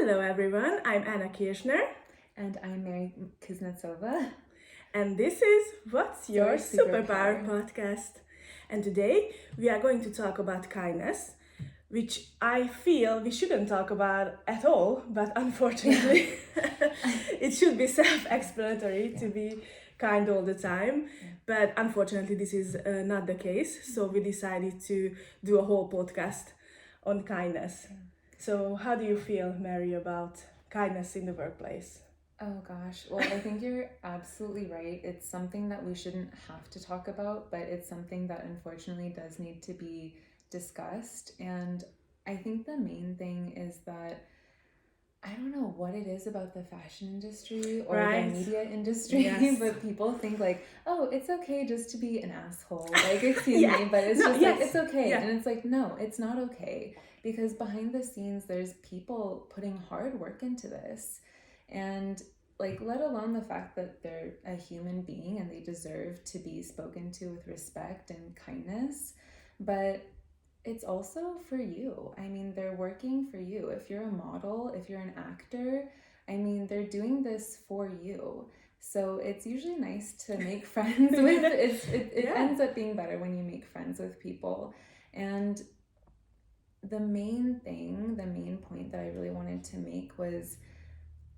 Hello everyone, I'm Anna Kirchner And I'm Mary Kuznetsova. and this is What's Your Your Superpower Superpower. Podcast. And today we are going to talk about kindness, which I feel we shouldn't talk about at all, but unfortunately it should be self-explanatory to be kind all the time. But unfortunately this is not the case, so we decided to do a whole podcast on kindness. So how do you feel, Mary, about kindness in the workplace? Oh gosh. Well, I think you're absolutely right. It's something that we shouldn't have to talk about, but it's something that unfortunately does need to be discussed. And I think the main thing is that I don't know what it is about the fashion industry or Right. the media industry, Yes. but people think like, oh, it's okay just to be an asshole. Like, excuse Yeah. me, but it's No, just yes. like, it's okay. Yeah. And it's like, no, it's not okay. Because behind the scenes, there's people putting hard work into this. And like, let alone the fact that they're a human being and they deserve to be spoken to with respect and kindness. But it's also for you. I mean, they're working for you. If you're a model, if you're an actor, I mean, they're doing this for you. So it's usually nice to make friends with. It ends up being better when you make friends with people. And the main point that I really wanted to make was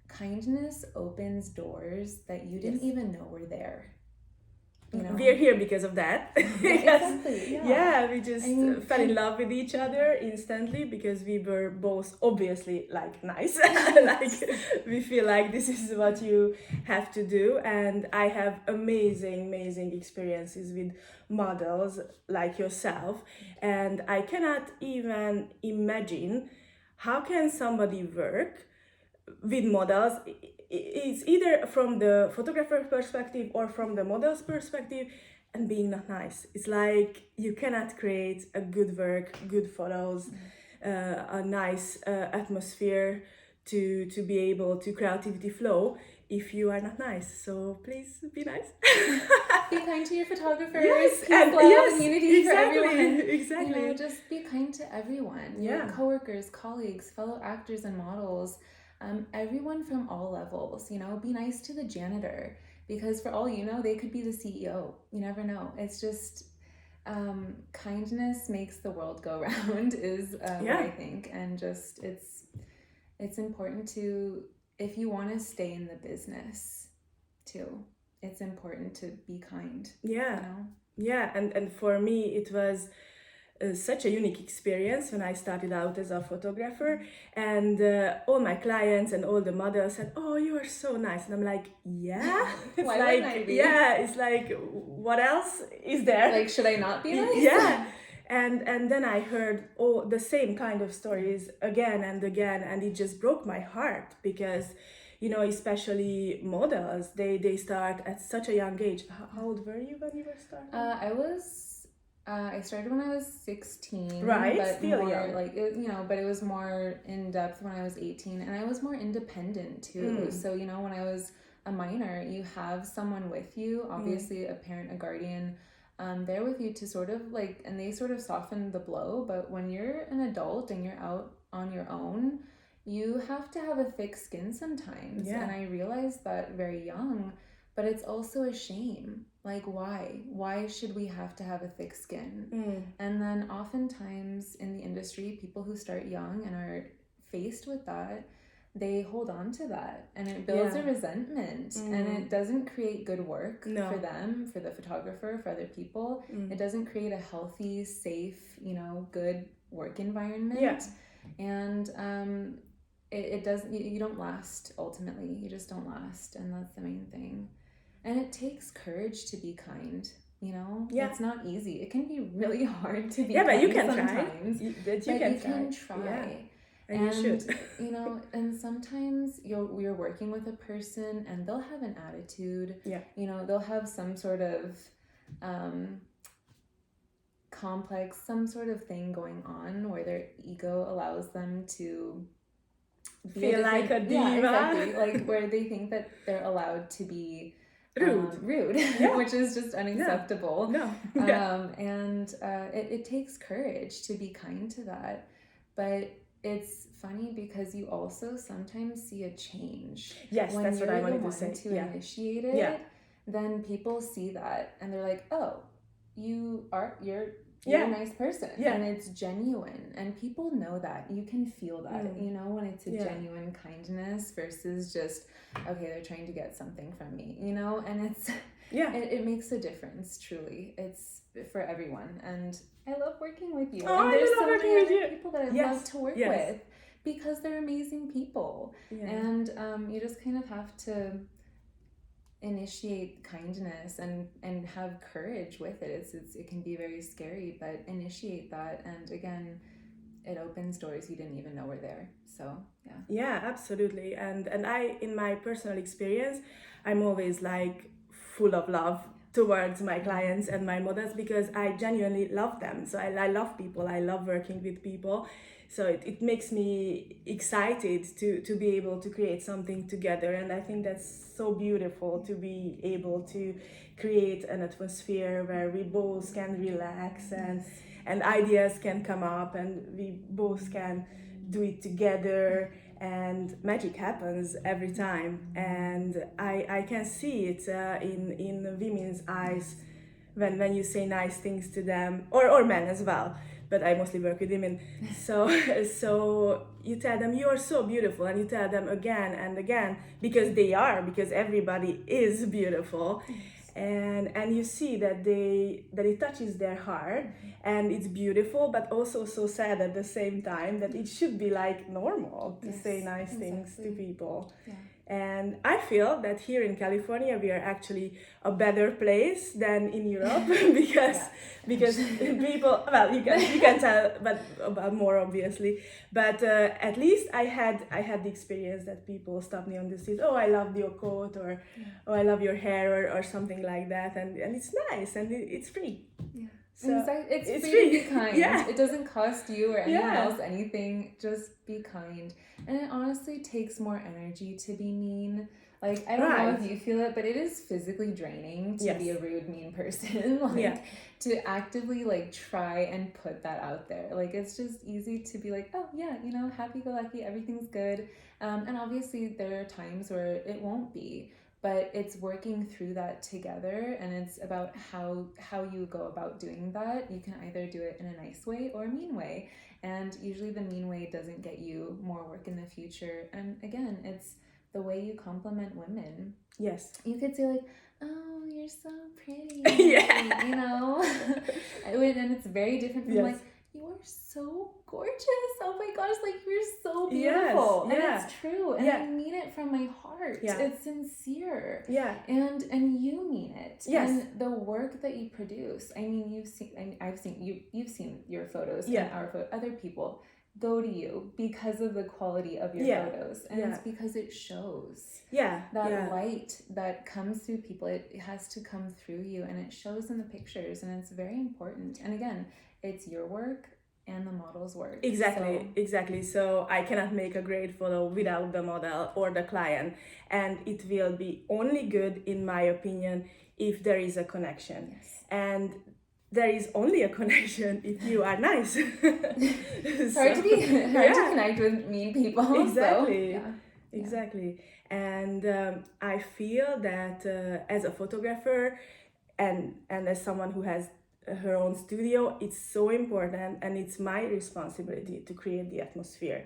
kindness opens doors that you didn't even know were there. You know? We're here because of that. Exactly. Yeah, we just fell in love with each other instantly because we were both obviously like nice. Like we feel like this is what you have to do, and I have amazing experiences with models like yourself, and I cannot even imagine how can somebody work with models. It's either from the photographer perspective or from the model's perspective, and being not nice. It's like you cannot create a good work, good photos, a nice atmosphere to be able to creativity flow if you are not nice. So please be nice. Be kind to your photographers. Yes, Peace, and love, yes, and unity exactly, for everyone. exactly. You know, just be kind to everyone. Your coworkers, colleagues, fellow actors and models, everyone from all levels. You know, be nice to the janitor because for all you know, they could be the CEO. You never know. It's just kindness makes the world go round is what I think, and just it's important to, if you want to stay in the business too, it's important to be kind. Yeah. You know? Yeah, and for me it was such a unique experience when I started out as a photographer, and all my clients and all the models said, "Oh, you are so nice," and I'm like, "Yeah." It's Why like, wouldn't I be? yeah, it's like, what else is there? Like, should I not be nice? Yeah. And then I heard all the same kind of stories again and again, and it just broke my heart because, you know, especially models, they start at such a young age. How old were you when you were starting? I started when I was 16. Right, but still more young. like but it was more in depth when I was 18, and I was more independent too. So you know, when I was a minor, you have someone with you, obviously a parent, a guardian, there with you to sort of like, and they sort of soften the blow. But when you're an adult and you're out on your own, you have to have a thick skin sometimes. Yeah. And I realized that very young, but it's also a shame. Like, why should we have to have a thick skin? And then oftentimes in the industry, people who start young and are faced with that, they hold on to that, and it builds a resentment, and it doesn't create good work for them, for the photographer, for other people. It doesn't create a healthy, safe, good work environment. And it doesn't, you don't last. Ultimately, you just don't last, and that's the main thing. And it takes courage to be kind. You know, it's not easy. It can be really hard to be kind but you can sometimes. try. But you can try. Yeah. And you should. You know, and sometimes you're working with a person and they'll have an attitude. Yeah. You know, they'll have some sort of complex, some sort of thing going on where their ego allows them to feel like a diva. Yeah, exactly. Like where they think that they're allowed to be rude, which is just unacceptable. And it takes courage to be kind to that, but it's funny because you also sometimes see a change. Yes, when that's what I you're the wanted to one say. to Yeah. initiate it, Yeah. then people see that and they're like, oh, you're Yeah. a nice person. Yeah. And it's genuine, and people know that. You can feel that, you know, when it's a Yeah. genuine kindness versus just, okay, they're trying to get something from me, you know. And it's it makes a difference, truly. It's for everyone, and I love working with you. Oh, and there's I love so working many with other you. people that I Yes. love to work Yes. with because they're amazing people. Yeah. And you just kind of have to initiate kindness and have courage with it. It can be very scary, but initiate that, and again, it opens doors you didn't even know were there. So yeah, absolutely. And I, in my personal experience, I'm always like full of love towards my clients and my models because I genuinely love them. So I love people, I love working with people. So it makes me excited to be able to create something together. And I think that's so beautiful to be able to create an atmosphere where we both can relax and ideas can come up and we both can do it together, and magic happens every time. And I can see it in women's eyes when you say nice things to them, or men as well, but I mostly work with women. So you tell them you are so beautiful, and you tell them again and again because everybody is beautiful. And you see that it touches their heart, and it's beautiful, but also so sad at the same time that it should be like normal to say nice things to people. And I feel that here in California we are actually a better place than in Europe because people, well, you can tell but about more obviously, but at least I had the experience that people stop me on the street, oh, I love your coat, or oh, I love your hair, or something like that, and it's nice, and it's free. So it's free to be kind. It doesn't cost you or anyone else anything. Just be kind. And it honestly takes more energy to be mean. Like, I don't know if you feel it, but it is physically draining to be a rude, mean person. To actively try and put that out there. Like, it's just easy to be like, oh yeah, happy-go-lucky, everything's good. And obviously there are times where it won't be. But it's working through that together, and it's about how you go about doing that. You can either do it in a nice way or a mean way, and usually the mean way doesn't get you more work in the future. And again, it's the way you compliment women. Yes. You could say oh, you're so pretty. Yeah. And it's very different from you are so gorgeous. Oh my gosh, you're so beautiful. Yes, and it's true. And I mean it from my heart. Yeah. It's sincere. Yeah. And you mean it. Yes. And the work that you produce. I mean, you've seen your photos and our photos. Other people go to you because of the quality of your photos. And it's because it shows. That light that comes through people, it has to come through you, and it shows in the pictures, and it's very important. And again, it's your work and the model's work. Exactly. So I cannot make a great photo without the model or the client, and it will be only good, in my opinion, if there is a connection. And there is only a connection if you are nice. It's hard to connect with mean people. Exactly. And I feel that as a photographer and as someone who has her own studio, it's so important, and it's my responsibility to create the atmosphere.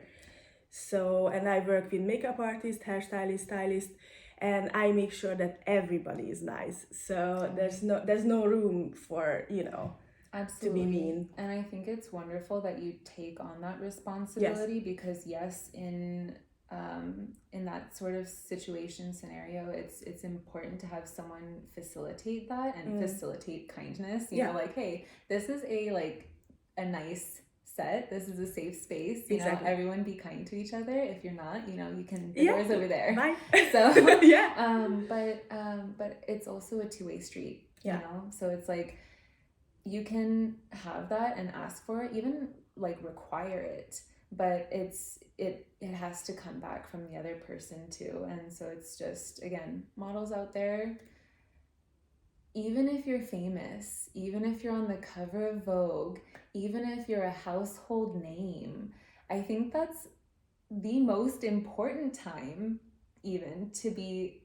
So, and I work with makeup artists, hairstylists, stylists, and I make sure that everybody is nice. So there's no room for Absolutely. to be mean. And I think it's wonderful that you take on that responsibility, because in that sort of situation scenario, it's important to have someone facilitate that and facilitate kindness. You know, hey, this is a nice set. This is a safe space. You know, everyone be kind to each other. If you're not, you can. The door's over there. Bye. So but it's also a two-way street. You know, so it's you can have that and ask for it, even require it, but it has to come back from the other person too. And so it's just, again, models out there, even if you're famous, even if you're on the cover of Vogue, even if you're a household name, I think that's the most important time even to be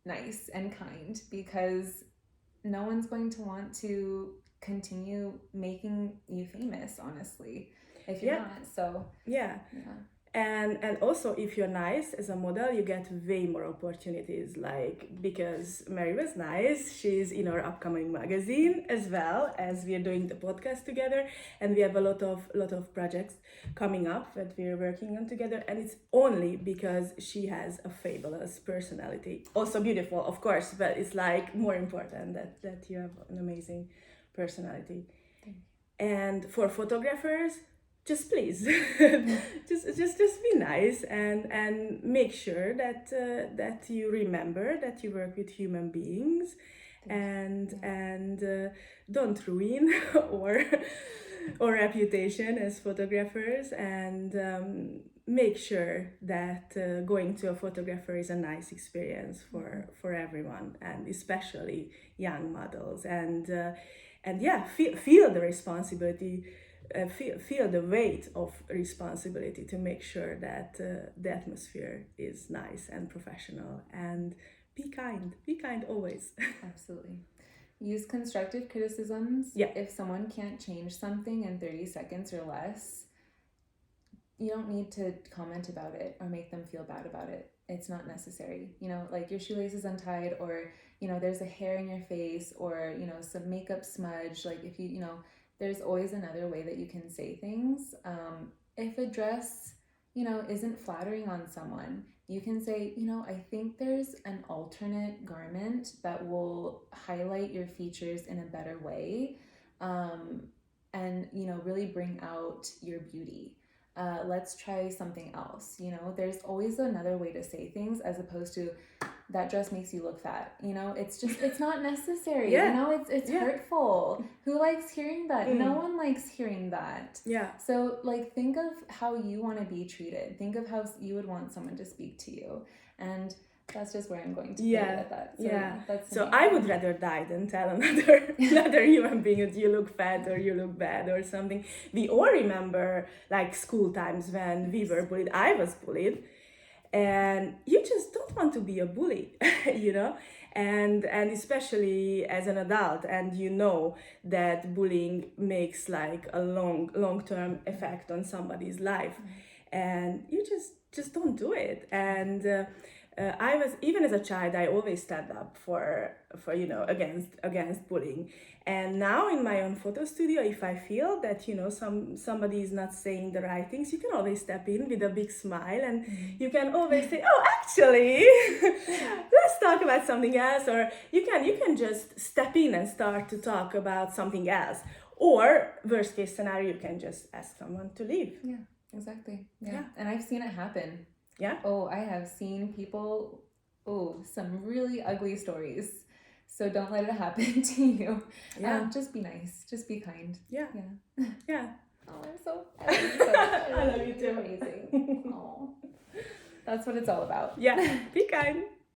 nice and kind, because no one's going to want to continue making you famous, honestly, if you're not. So yeah. And also, if you're nice as a model, you get way more opportunities. Like, because Mary was nice, she's in our upcoming magazine as well, as we are doing the podcast together, and we have a lot of projects coming up that we're working on together. And it's only because she has a fabulous personality, also beautiful, of course, but it's like more important that you have an amazing personality. And for photographers, just please just be nice and make sure that you remember that you work with human beings, and don't ruin or reputation as photographers, and make sure that going to a photographer is a nice experience for everyone, and especially young models, and feel the responsibility. Feel the weight of responsibility to make sure that the atmosphere is nice and professional, and be kind always. Absolutely. Use constructive criticisms. If someone can't change something in 30 seconds or less, you don't need to comment about it or make them feel bad about it. It's not necessary. Like your shoelace is untied, or there's a hair in your face, or some makeup smudge. Like if there's always another way that you can say things. If a dress, isn't flattering on someone, you can say, I think there's an alternate garment that will highlight your features in a better way, and, really bring out your beauty. Let's try something else. There's always another way to say things, as opposed to, that dress makes you look fat. It's not necessary. It's hurtful. Who likes hearing that? No one likes hearing that. So think of how you want to be treated. Think of how you would want someone to speak to you. And that's just where I'm going to put it at that. So I would rather die than tell another human being that you look fat or you look bad or something. We all remember school times when we were bullied. I was bullied. And you just don't want to be a bully, and especially as an adult, and that bullying makes a long-term effect on somebody's life, and you just don't do it. And I was, even as a child, I always stand up for against bullying. And now in my own photo studio, if I feel that somebody is not saying the right things, you can always step in with a big smile, and you can always say, oh, actually let's talk about something else. Or you can just step in and start to talk about something else, or worst case scenario, you can just ask someone to leave. Exactly. And I've seen it happen. I have seen people, some really ugly stories. So don't let it happen to you. Just be nice. Just be kind. Yeah. Oh, I love you so much. I love you too. You're amazing. Oh, that's what it's all about. Be kind.